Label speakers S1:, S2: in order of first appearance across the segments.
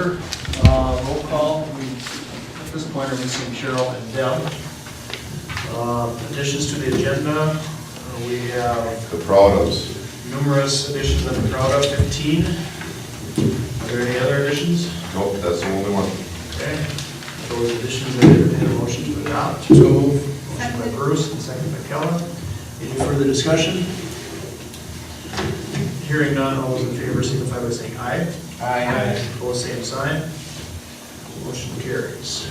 S1: order. Roll call. At this point, are missing Cheryl and Deb. Additions to the agenda. We have
S2: The Proudos.
S1: numerous additions that we're proud of, 15. Are there any other additions?
S2: Nope, that's the only one.
S1: Okay. Those additions, I entertain a motion to adopt. So moved. Motion by Bruce and second by Kella. Any further discussion? Hearing none, all those in favor signify by saying aye.
S3: Aye.
S1: Opposed, same sign. Motion carries.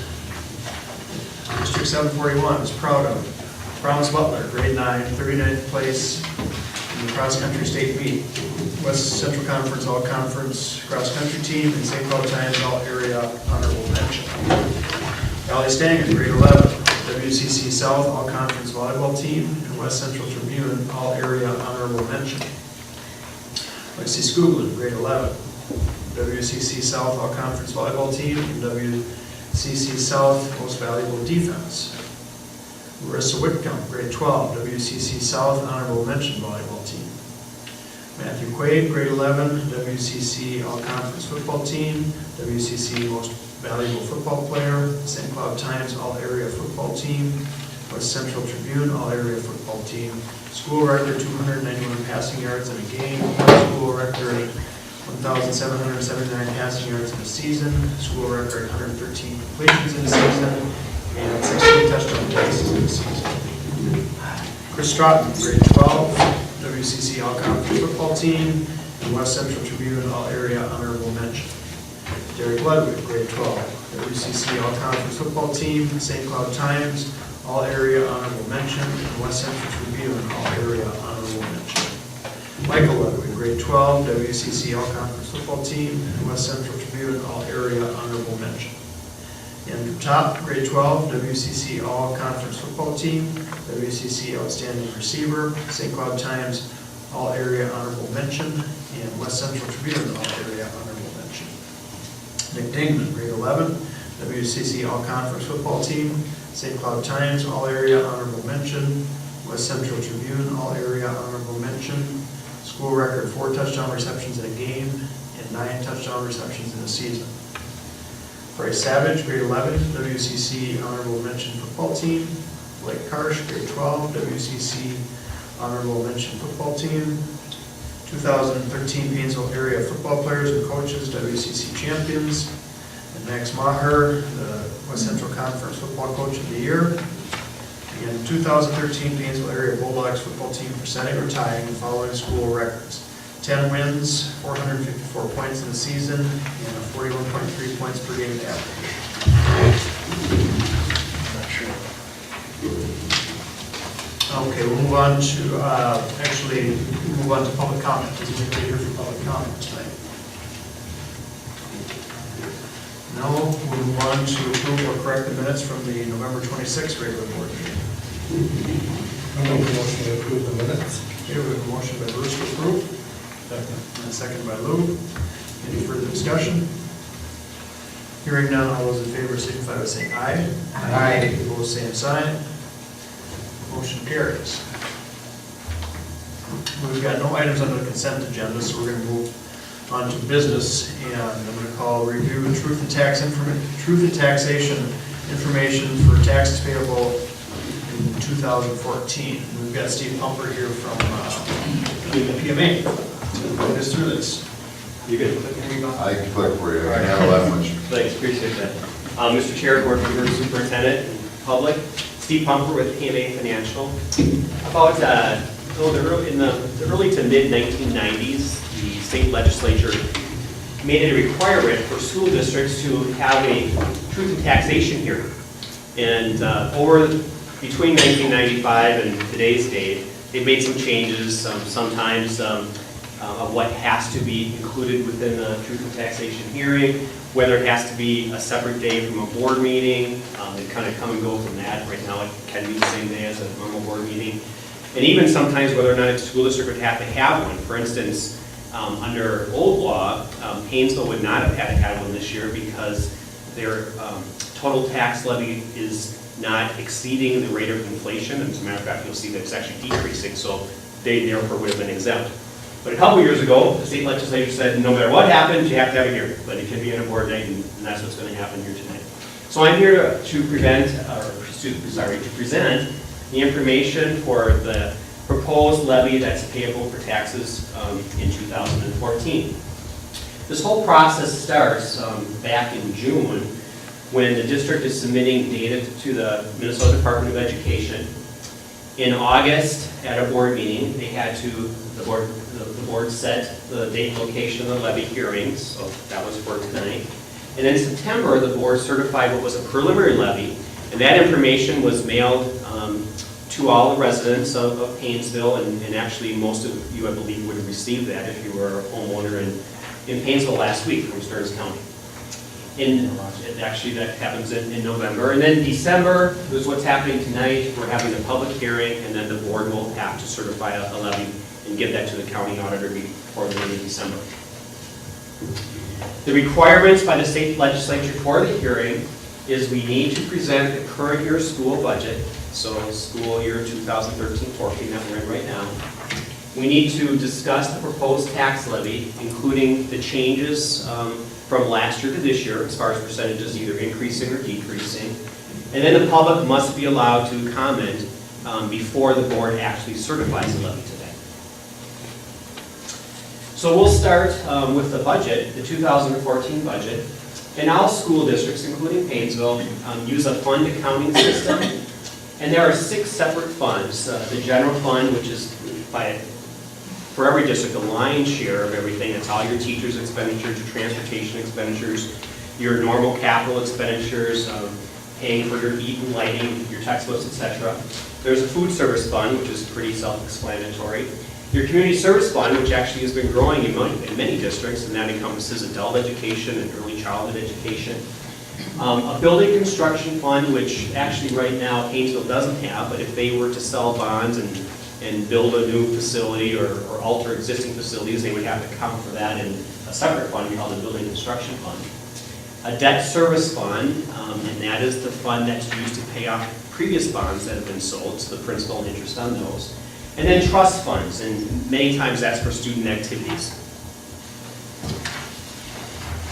S1: District 741 is proud of Browns Butler, grade 9, 39th place in the cross-country state meet. West Central Conference All-Conference cross-country team and St. Cloud Times All-Area Honorable Mention. Valley Stanger, grade 11, WCC South All-Conference Volleyball Team and West Central Tribune All-Area Honorable Mention. Lexi Scooglen, grade 11, WCC South All-Conference Volleyball Team and WCC South Most Valuable Defense. Marissa Whitcomb, grade 12, WCC South Honorable Mention Volleyball Team. Matthew Quaid, grade 11, WCC All-Conference Football Team, WCC Most Valuable Football Player, St. Cloud Times All-Area Football Team, West Central Tribune All-Area Football Team, school record 291 passing yards in a game, school record 1,779 passing yards in a season, school record 113 completions in a season, and 16 touchdown passes in a season. Chris Stratton, grade 12, WCC All-Conference Football Team, and West Central Tribune All-Area Honorable Mention. Derek Ludwig, grade 12, WCC All-Conference Football Team, St. Cloud Times All-Area Honorable Mention, and West Central Tribune All-Area Honorable Mention. Michael Ludwig, grade 12, WCC All-Conference Football Team, and West Central Tribune All-Area Honorable Mention. Andrew Top, grade 12, WCC All-Conference Football Team, WCC Outstanding Receiver, St. Cloud Times All-Area Honorable Mention, and West Central Tribune All-Area Honorable Mention. Nick Dingman, grade 11, WCC All-Conference Football Team, St. Cloud Times All-Area Honorable Mention, West Central Tribune All-Area Honorable Mention, school record 4 touchdown receptions in a game and 9 touchdown receptions in a season. Bryce Savage, grade 11, WCC Honorable Mention Football Team. Blake Karsh, grade 12, WCC Honorable Mention Football Team. 2013 Paynesville Area Football Players and Coaches, WCC Champions. And Max Maher, the West Central Conference Football Coach of the Year. And 2013 Paynesville Area Bulldogs Football Team for setting or tying the following school records. 10 wins, 454 points in the season, and a 41.3 points per game average. Okay, we'll move on to, move on to public comment. Does anybody here for public comment tonight? No, we'll move on to approve or correct the minutes from the November 26th regular board meeting.
S3: I'll make a motion to approve the minutes.
S1: Okay, we have a motion by Bruce to approve. And a second by Lou. Any further discussion? Hearing none, all those in favor signify by saying aye.
S3: Aye.
S1: Opposed, same sign. Motion carries. We've got no items on the consent agenda, so we're going to move on to business. And I'm going to call review truth and taxation information for taxes payable in 2014. We've got Steve Pumper here from PMA. Walk us through this.
S4: You good?
S2: I can click for you, I can handle that much.
S4: Thanks, appreciate that. Mr. Chair, Board Member, Superintendent, and public, Steve Pumper with PMA Financial. About in the early to mid 1990s, the state legislature made it a requirement for school districts to have a truth in taxation hearing. And between 1995 and today's date, they've made some changes, sometimes of what has to be included within the truth and taxation hearing, whether it has to be a separate day from a board meeting. They kind of come and go from that. Right now it can be the same day as a normal board meeting. And even sometimes whether or not a school district would have to have one. For instance, under old law, Paynesville would not have had to have one this year because their total tax levy is not exceeding the rate of inflation. As a matter of fact, you'll see that it's actually decreasing, so they therefore would have been exempt. But a couple years ago, the state legislature said, no matter what happens, you have to have a hearing, but it can be on a board night, and that's what's going to happen here tonight. So I'm here to present the information for the proposed levy that's payable for taxes in 2014. This whole process starts back in June, when the district is submitting data to the Minnesota Department of Education. In August, at a board meeting, the board set the date and location of the levy hearings, so that was for tonight. And in September, the board certified what was a preliminary levy, and that information was mailed to all the residents of Paynesville, and actually most of you, I believe, would have received that if you were a homeowner in Paynesville last week from Stearns County. Actually, that happens in November. And then December is what's happening tonight. We're having a public hearing, and then the board will have to certify a levy and give that to the county auditor before the end of December. The requirements by the state legislature for the hearing is we need to present the current year school budget, so school year 2013-14 that we're in right now. We need to discuss the proposed tax levy, including the changes from last year to this year, as far as percentages either increasing or decreasing. And then the public must be allowed to comment before the board actually certifies the levy today. So we'll start with the budget, the 2014 budget. And all school districts, including Paynesville, use a fund accounting system. And there are 6 separate funds. The general fund, which is for every district, the lion's share of everything. It's all your teachers' expenditures, your transportation expenditures, your normal capital expenditures, paying for your heat and lighting, your textbooks, etc. There's a food service fund, which is pretty self-explanatory. Your community service fund, which actually has been growing in many districts, and that encompasses adult education and early childhood education. A building construction fund, which actually right now Paynesville doesn't have, but if they were to sell bonds and build a new facility or alter existing facilities, they would have to account for that in a separate fund called the Building Construction Fund. A debt service fund, and that is the fund that's used to pay off previous bonds that have been sold, so the principal and interest on those. And then trust funds, and many times that's for student activities.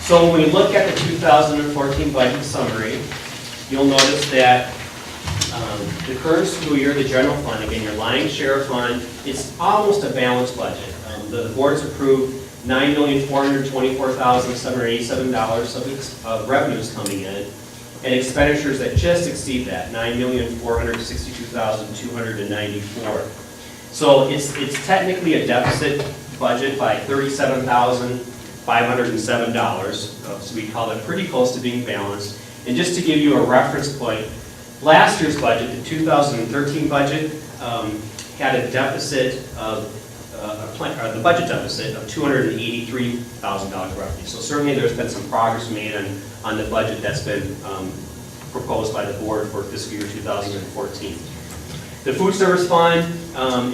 S4: So when we look at the 2014 budget summary, you'll notice that the current school year, the general fund, again, your lion's share fund, it's almost a balanced budget. The board's approved $9,424,787 of revenues coming in, and expenditures that just exceed that, $9,462,294. So it's technically a deficit budget by $37,507, so we call it pretty close to being balanced. And just to give you a reference point, last year's budget, the 2013 budget, had a deficit of, the budget deficit of $283,000 roughly. So certainly there's been some progress made on the budget that's been proposed by the board for fiscal year 2014. The food service fund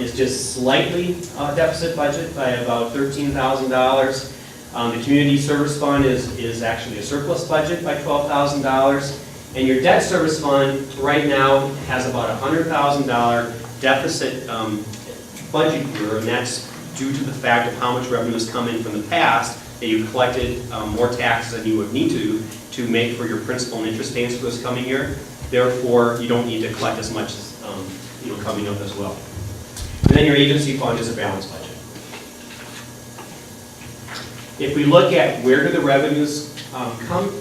S4: is just slightly deficit budget by about $13,000. The community service fund is actually a surplus budget by $12,000. And your debt service fund right now has about a $100,000 deficit budget year, and that's due to the fact of how much revenue has come in from the past, that you've collected more taxes than you would need to make for your principal and interest payments for this coming year. Therefore, you don't need to collect as much coming up as well. And then your agency fund is a balanced budget. If we look at where do the revenues come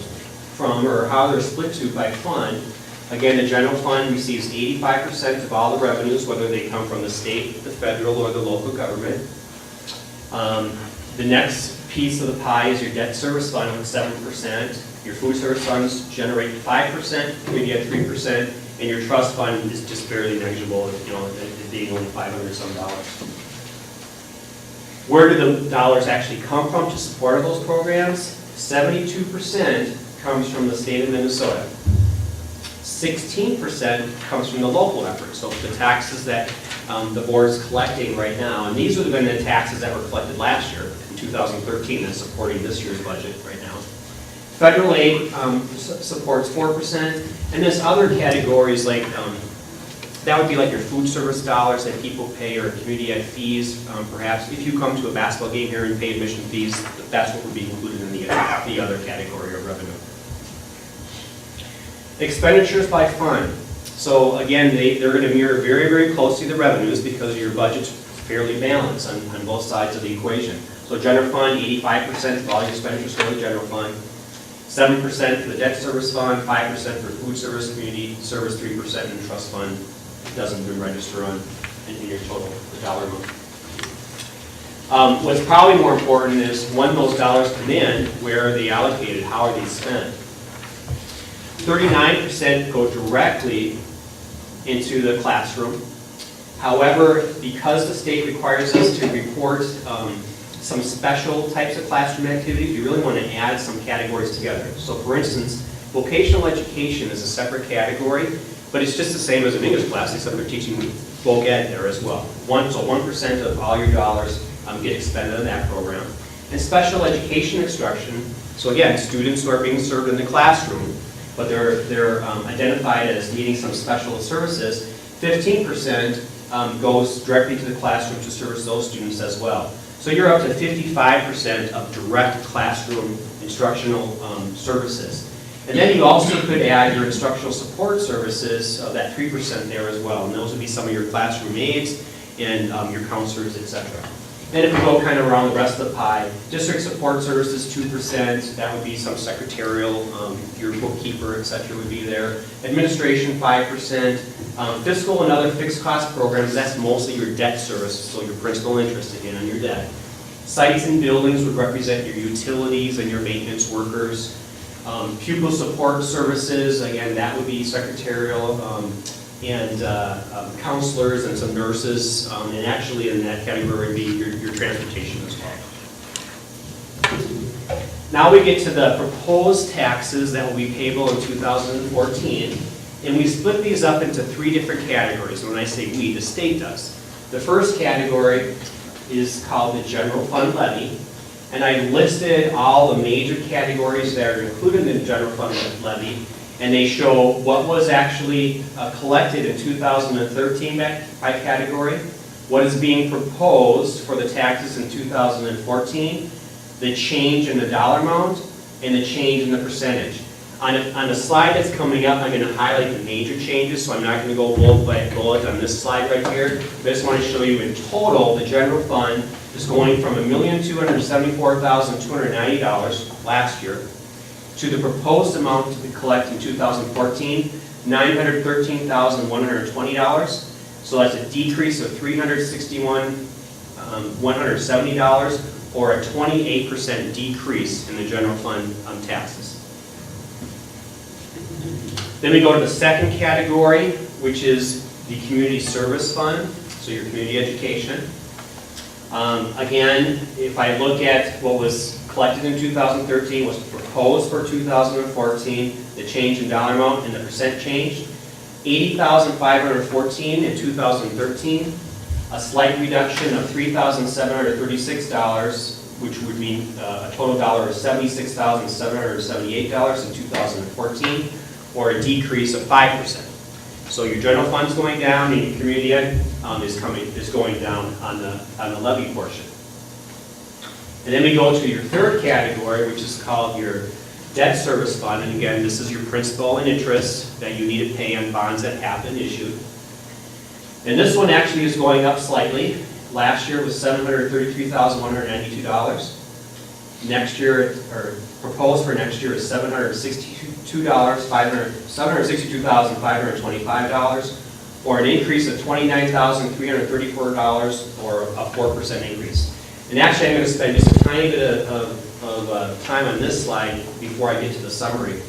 S4: from, or how they're split to by fund, again, the general fund receives 85% of all the revenues, whether they come from the state, the federal, or the local government. The next piece of the pie is your debt service fund with 7%. Your food service funds generate 5%, maybe at 3%, and your trust fund is just barely negligible, it being only $500-some. Where do the dollars actually come from to support those programs? 72% comes from the state of Minnesota. 16% comes from the local effort, so the taxes that the board is collecting right now, and these would have been the taxes that were collected last year in 2013 and supporting this year's budget right now. Federal aid supports 4%, and there's other categories like That would be like your food service dollars that people pay, or community ed fees, perhaps. If you come to a basketball game here and pay admission fees, that's what would be included in the other category of revenue. Expenditures by fund. So again, they're going to mirror very, very closely the revenues because your budget's fairly balanced on both sides of the equation. So general fund, 85% of all your expenditures go to the general fund, 7% for the debt service fund, 5% for food service, community service, 3% in the trust fund. It doesn't even register in your total, the dollar amount. What's probably more important is when those dollars come in, where are they allocated? How are they spent? 39% go directly into the classroom. However, because the state requires us to report some special types of classroom activities, we really want to add some categories together. So for instance, vocational education is a separate category, but it's just the same as an English class, except they're teaching voc ed there as well. So 1% of all your dollars get expended on that program. And special education instruction, so again, students who are being served in the classroom, but they're identified as needing some special services, 15% goes directly to the classroom to service those students as well. So you're up to 55% of direct classroom instructional services. And then you also could add your instructional support services, that 3% there as well. And those would be some of your classroom aides and your counselors, etc. Then if we go kind of around the rest of the pie, district support services, 2%. That would be some secretarial, your bookkeeper, etc. would be there. Administration, 5%. Fiscal and other fixed cost programs, that's mostly your debt service, so your principal interest again on your debt. Sites and buildings would represent your utilities and your maintenance workers. Pupil support services, again, that would be secretarial and counselors and some nurses, and actually in that category would be your transportation as well. Now we get to the proposed taxes that will be payable in 2014, and we split these up into 3 different categories. And when I say we, the state does. The first category is called the general fund levy, and I listed all the major categories that are included in the general fund levy, and they show what was actually collected in 2013 by category, what is being proposed for the taxes in 2014, the change in the dollar amount, and the change in the percentage. On the slide that's coming up, I'm going to highlight the major changes, so I'm not going to go bullet by bullet on this slide right here. I just want to show you in total, the general fund is going from $1,274,290 last year to the proposed amount to be collected in 2014, $913,120. So that's a decrease of $361,170, or a 28% decrease in the general fund taxes. Then we go to the second category, which is the community service fund, so your community education. Again, if I look at what was collected in 2013, was proposed for 2014, the change in dollar amount and the percent change, $80,514 in 2013, a slight reduction of $3,736, which would mean a total dollar of $76,778 in 2014, or a decrease of 5%. So your general fund's going down, and your community ed is going down on the levy portion. And then we go to your third category, which is called your debt service fund. And again, this is your principal and interest that you need to pay on bonds that have been issued. And this one actually is going up slightly. Last year it was $733,192. Next year, or proposed for next year, is $762,525, or an increase of $29,334, or a 4% increase. And actually, I'm going to spend just a tiny bit of time on this slide before I get to the summary.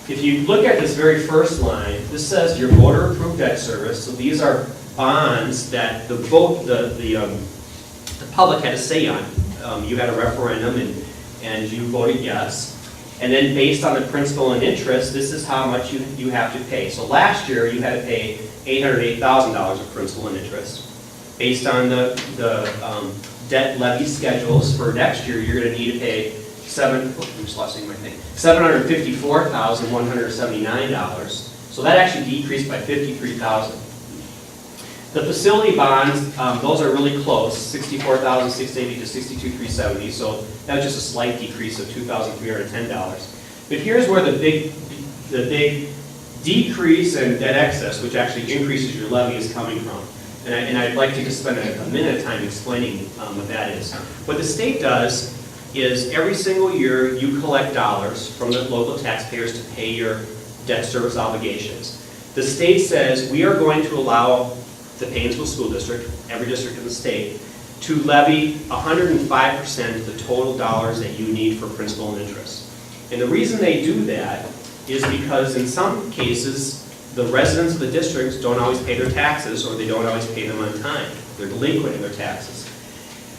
S4: If you look at this very first line, this says your voter-approved debt service. So these are bonds that the public had a say on. You had a referendum and you voted yes. And then based on the principal and interest, this is how much you have to pay. So last year you had to pay $808,000 of principal and interest. Based on the debt levy schedules for next year, you're going to need to pay $754,179. So that actually decreased by 53,000. The facility bonds, those are really close, 64,680 to 62,370. So that was just a slight decrease of $2,310. But here's where the big decrease in debt excess, which actually increases your levy, is coming from. And I'd like to just spend a minute of time explaining what that is. What the state does is every single year you collect dollars from the local taxpayers to pay your debt service obligations. The state says we are going to allow the Paynesville School District, every district in the state, to levy 105% of the total dollars that you need for principal and interest. And the reason they do that is because in some cases, the residents of the districts don't always pay their taxes, or they don't always pay them on time. They're delinquent in their taxes.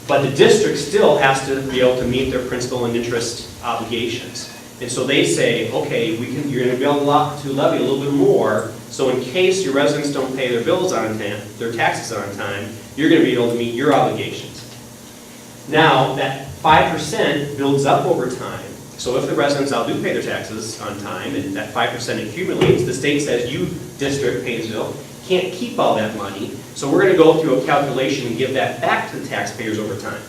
S4: But the district still has to be able to meet their principal and interest obligations. And so they say, okay, you're going to be able to levy a little bit more, so in case your residents don't pay their bills on time, their taxes on time, you're going to be able to meet your obligations. Now, that 5% builds up over time. So if the residents all do pay their taxes on time, and that 5% accumulates, the state says, you, district, Paynesville, can't keep all that money, so we're going to go through a calculation and give that back to the taxpayers over time.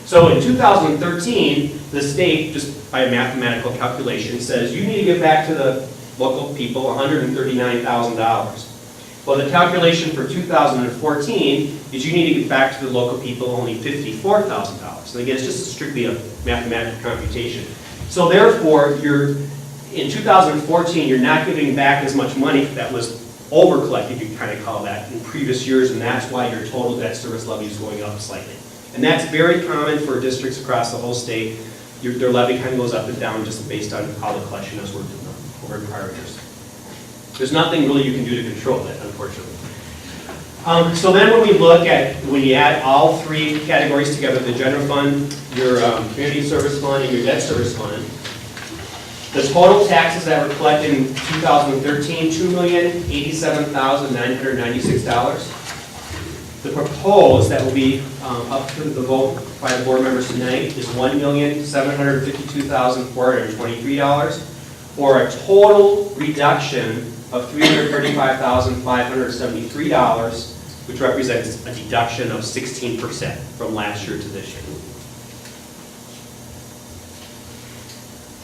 S4: So in 2013, the state, just by a mathematical calculation, says you need to give back to the local people $139,000. Well, the calculation for 2014 is you need to give back to the local people only $54,000. And again, it's just strictly a mathematical computation. So therefore, in 2014, you're not giving back as much money that was over-collected, you kind of call that, in previous years, and that's why your total debt service levy is going up slightly. And that's very common for districts across the whole state. Their levy kind of goes up and down just based on how the collection has worked over prior years. There's nothing really you can do to control that, unfortunately. So then when you add all three categories together, the general fund, your community service fund, and your debt service fund, the total taxes that were collected in 2013, $2,087,996. The proposed that will be up to the vote by the board members tonight is $1,752,423, or a total reduction of $335,573, which represents a deduction of 16% from last year to this year.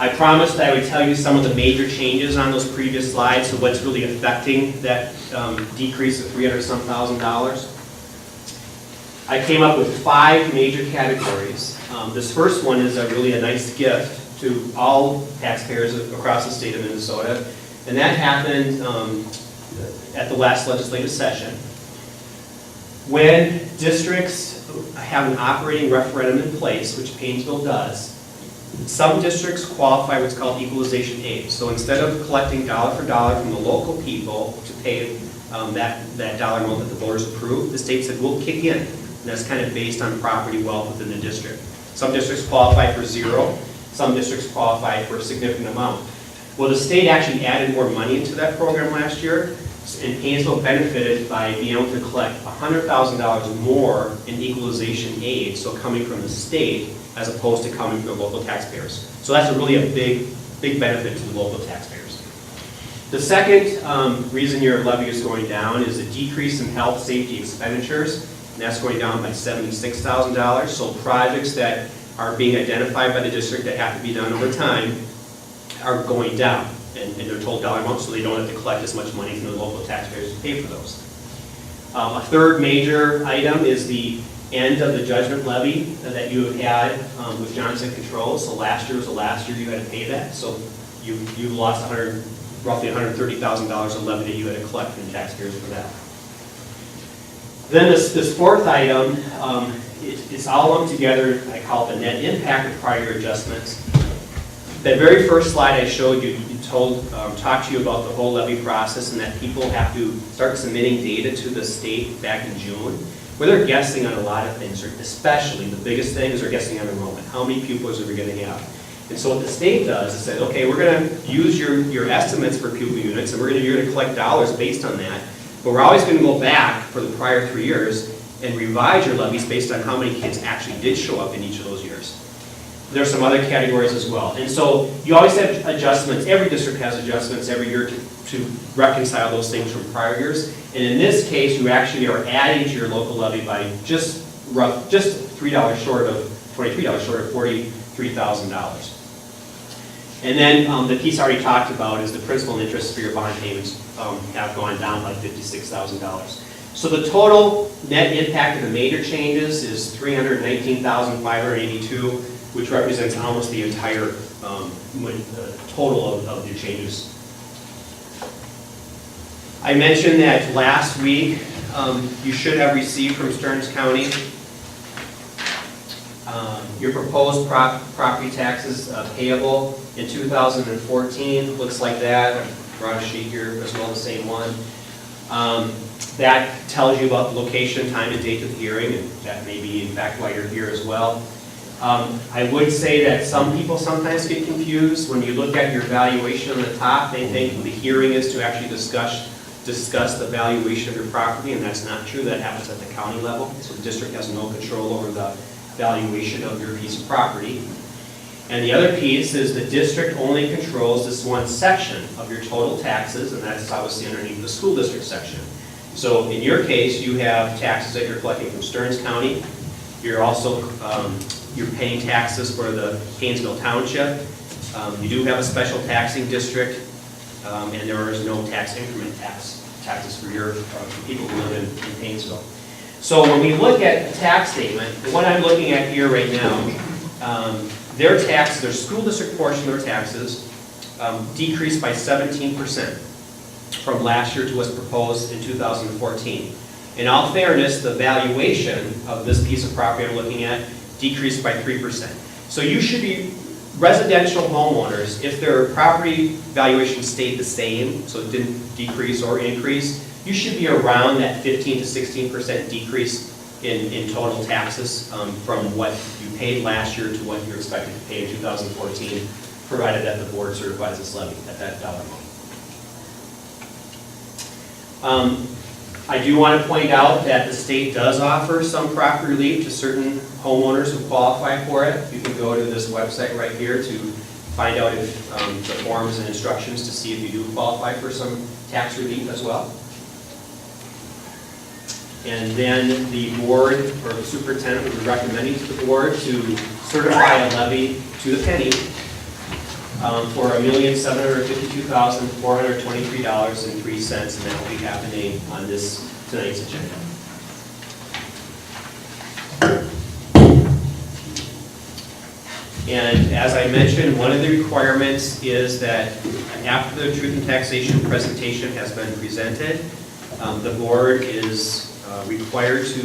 S4: I promised I would tell you some of the major changes on those previous slides, so what's really affecting that decrease of $300-some thousand. I came up with 5 major categories. This first one is really a nice gift to all taxpayers across the state of Minnesota, and that happened at the last legislative session. When districts have an operating referendum in place, which Paynesville does, some districts qualify what's called equalization aid. So instead of collecting dollar for dollar from the local people to pay that dollar amount that the voters approve, the state said, we'll kick in. And that's kind of based on property wealth within the district. Some districts qualify for 0. Some districts qualify for a significant amount. Well, the state actually added more money into that program last year, and Paynesville benefited by being able to collect $100,000 more in equalization aid, so coming from the state as opposed to coming from the local taxpayers. So that's really a big benefit to the local taxpayers. The second reason your levy is going down is a decrease in health safety expenditures, and that's going down by $76,000. So projects that are being identified by the district that have to be done over time are going down, and they're told dollar amounts, so they don't have to collect as much money from the local taxpayers to pay for those. A third major item is the end of the judgment levy that you have had with Johnson Controls. So last year was the last year you had to pay that, so you lost roughly $130,000 of levy that you had to collect from taxpayers for that. Then this fourth item, it's all lumped together. I call it the net impact of prior year adjustments. That very first slide I showed you, talked to you about the whole levy process and that people have to start submitting data to the state back in June, where they're guessing on a lot of things, especially the biggest thing is they're guessing on enrollment. How many pupils are we going to have? And so what the state does is say, okay, we're going to use your estimates for pupil units, and you're going to collect dollars based on that, but we're always going to go back for the prior 3 years and revise your levies based on how many kids actually did show up in each of those years. There's some other categories as well. And so you always have adjustments, every district has adjustments every year to reconcile those things from prior years. And in this case, you actually are adding to your local levy by just $3 short of, $23 short of $43,000. And then the piece I already talked about is the principal and interest for your bond payments have gone down by $56,000. So the total net impact of the major changes is $319,582, which represents almost the entire total of the changes. I mentioned that last week you should have received from Stearns County your proposed property taxes payable in 2014. Looks like that. I brought a sheet here as well, the same one. That tells you about the location, time, and date of the hearing, and that may be in fact why you're here as well. I would say that some people sometimes get confused. When you look at your valuation on the top, they think the hearing is to actually discuss the valuation of your property, and that's not true. That happens at the county level. So the district has no control over the valuation of your piece of property. And the other piece is the district only controls this one section of your total taxes, and that's obviously underneath the school district section. So in your case, you have taxes that you're collecting from Stearns County. You're also you're paying taxes for the Paynesville Township. You do have a special taxing district, and there is no tax increment taxes for your for people who live in Paynesville. So when we look at a tax statement, the one I'm looking at here right now, their taxes, their school district portion of their taxes, decreased by 17% from last year to what's proposed in 2014. In all fairness, the valuation of this piece of property I'm looking at decreased by 3%. So you should be, residential homeowners, if their property valuation stayed the same, so it didn't decrease or increase, you should be around that 15 to 16% decrease in total taxes from what you paid last year to what you're expected to pay in 2014, provided that the board certifies this levy at that dollar amount. I do want to point out that the state does offer some property relief to certain homeowners who qualify for it. You can go to this website right here to find out if the forms and instructions to see if you do qualify for some tax relief as well. And then the board, or the superintendent, would be recommending to the board to certify a levy to the penny for $1,752,423.03, and that will be happening on tonight's agenda. And as I mentioned, one of the requirements is that after the truth and taxation presentation has been presented, the board is required to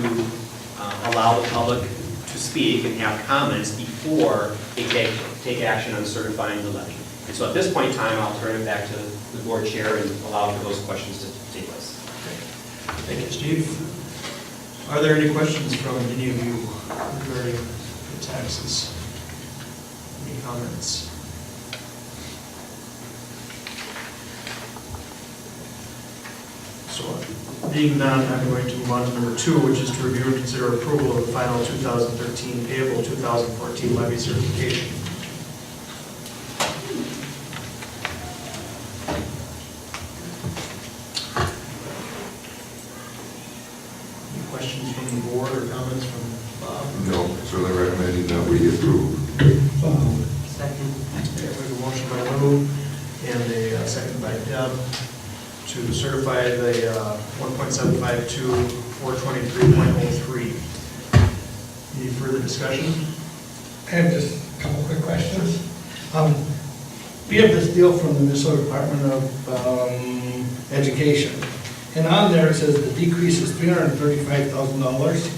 S4: allow the public to speak and have comments before they take action on certifying the levy. And so at this point in time, I'll turn it back to the board chair and allow for those questions to take place.
S1: Thank you, Steve. Are there any questions from any of you regarding the taxes? Any comments? So, being none, I'm going to move on to number 2, which is to review and consider approval of the final 2013 payable 2014 levy certification. Any questions from the board or comments from Bob?
S2: No, certainly recommending that we approve.
S5: Second.
S1: Okay, we have a motion by Lou and a second by Deb to certify the 1.752 423.03. Any further discussion?
S3: I have just a couple quick questions. We have this deal from the Minnesota Department of Education, and on there it says the decrease is $335,000,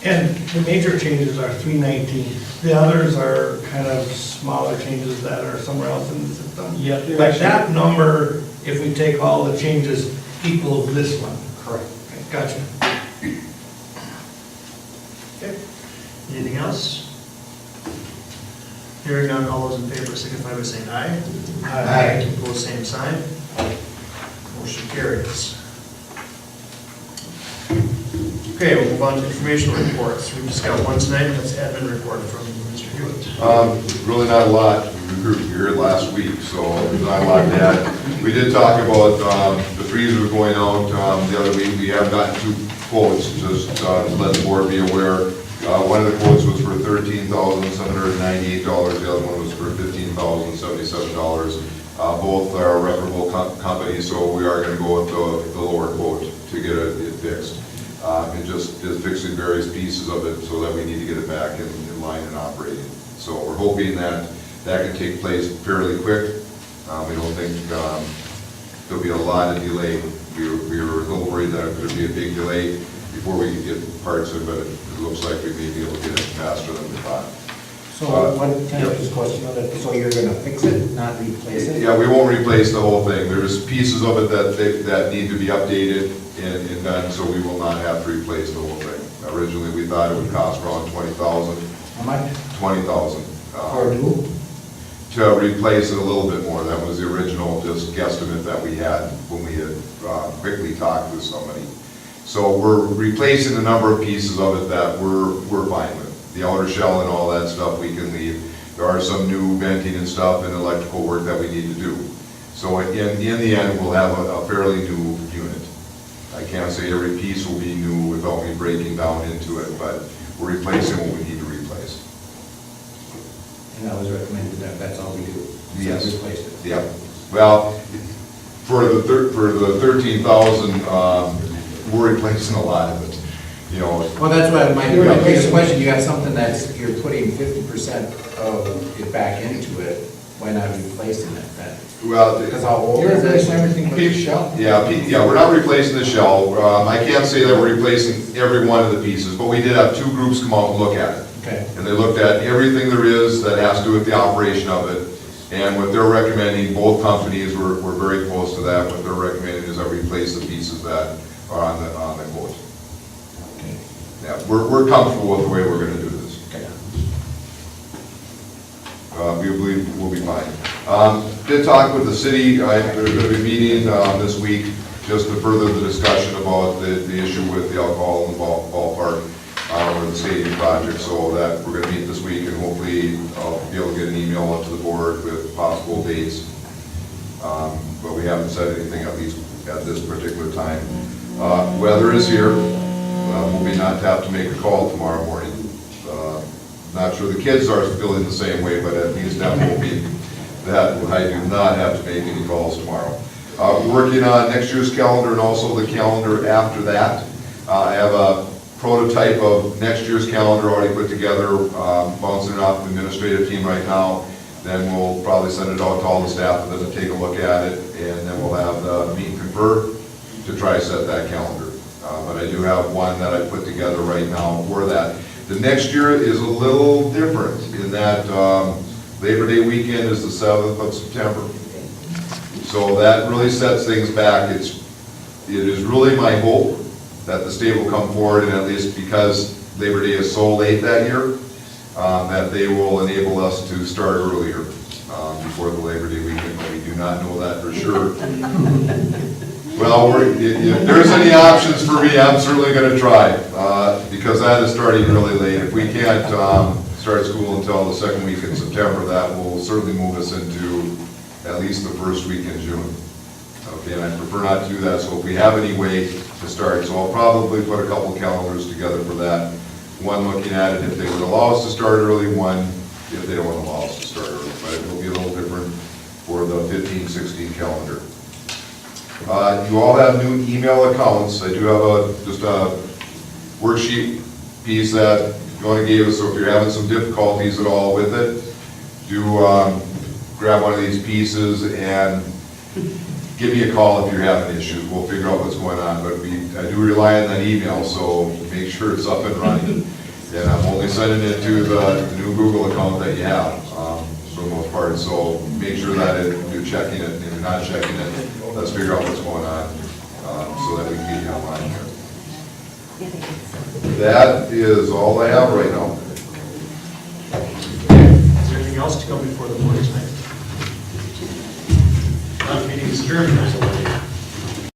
S3: and the major changes are $319,000. The others are kind of smaller changes that are somewhere else in the system.
S1: Yep.
S3: But that number, if we take all the changes, equals this one.
S1: Correct.
S3: Okay, gotcha.
S1: Okay. Anything else? Hearing none, all those in favor signify by saying aye.
S3: Aye.
S1: Opposed, same sign. Motion carries. Okay, we'll move on to informational reports. We just got one tonight, and that's admin report from Mr.
S2: Really not a lot. We were here last week, so there's not a lot to add. We did talk about the freezer going out the other week. We have gotten 2 quotes, just to let the board be aware. One of the quotes was for $13,798. The other one was for $15,077. Both are reputable companies, so we are going to go with the lower quote to get it fixed. It just is fixing various pieces of it so that we need to get it back in line and operating. So we're hoping that can take place fairly quick. We don't think there'll be a lot of delay. We were a little worried that it would be a big delay before we could get parts in, but it looks like we may be able to get it faster than we thought.
S6: So what kind of just question on it, so you're gonna fix it, not replace it?
S2: Yeah, we won't replace the whole thing. There's pieces of it that need to be updated and done, so we will not have to replace the whole thing. Originally, we thought it would cost around $20,000.
S6: How much?
S2: $20,000.
S6: For new?
S2: To replace it a little bit more. That was the original just guesstimate that we had when we had quickly talked with somebody. So we're replacing a number of pieces of it that we're fine with. The outer shell and all that stuff we can leave. There are some new venting and stuff and electrical work that we need to do. So in the end, we'll have a fairly new unit. I can't say every piece will be new without me breaking down into it, but we're replacing what we need to replace.
S6: And that was recommended that that's all we do?
S2: Yes.
S6: Replace it?
S2: Yep. Well, for the 13,000, we're replacing a lot of it. You know.
S6: Well, that's why my biggest question, you got something that's, you're putting 50% of it back into it, why not replacing it then?
S2: Well,
S6: Because how old
S3: You're
S6: is
S3: replacing
S6: it?
S3: everything but the shell?
S2: yeah, we're not replacing the shell. I can't say that we're replacing every one of the pieces, but we did have 2 groups come out and look at it.
S6: Okay.
S2: And they looked at everything there is that has to do with the operation of it. And what they're recommending, both companies were very close to that. What they're recommending is that we replace the pieces that are on the quote.
S6: Okay.
S2: Yeah, we're comfortable with the way we're gonna do this.
S6: Okay.
S2: We believe we'll be fine. Did talk with the city. They're gonna be meeting this week just to further the discussion about the issue with the alcohol in the ballpark or the stadium project. So that we're gonna meet this week and hopefully I'll be able to get an email up to the board with possible dates. But we haven't said anything at least at this particular time. Weather is here. We'll be not have to make a call tomorrow morning. Not sure the kids are feeling the same way, but at least that will be, that I do not have to make any calls tomorrow. We're working on next year's calendar and also the calendar after that. I have a prototype of next year's calendar already put together, bouncing it off the administrative team right now. Then we'll probably send it out to all the staff and then take a look at it, and then we'll have the meet and confer to try to set that calendar. But I do have one that I put together right now for that. The next year is a little different in that Labor Day weekend is the 7th of September. So that really sets things back. It is really my hope that the state will come forward and at least because Labor Day is so late that year, that they will enable us to start earlier before the Labor Day weekend, but we do not know that for sure. Well, if there's any options for me, I'm certainly going to try because that is starting really late. If we can't start school until the 2nd week in September, that will certainly move us into at least the 1st week in June. Okay, and I prefer not to do that, so if we have any way to start, so I'll probably put a couple calendars together for that. One looking at it if they would allow us to start early, one if they don't want to allow us to start early, but it will be a little different for the 15-16 calendar. You all have new email accounts. I do have just a worksheet piece that Joanna gave us, so if you're having some difficulties at all with it, do grab one of these pieces and give me a call if you're having issues. We'll figure out what's going on, but I do rely on that email, so make sure it's up and running. And I'm only sending it to the new Google account that you have for the most part, so make sure that you're checking it. If you're not checking it, let's figure out what's going on so that we can get you online here. That is all I have right now.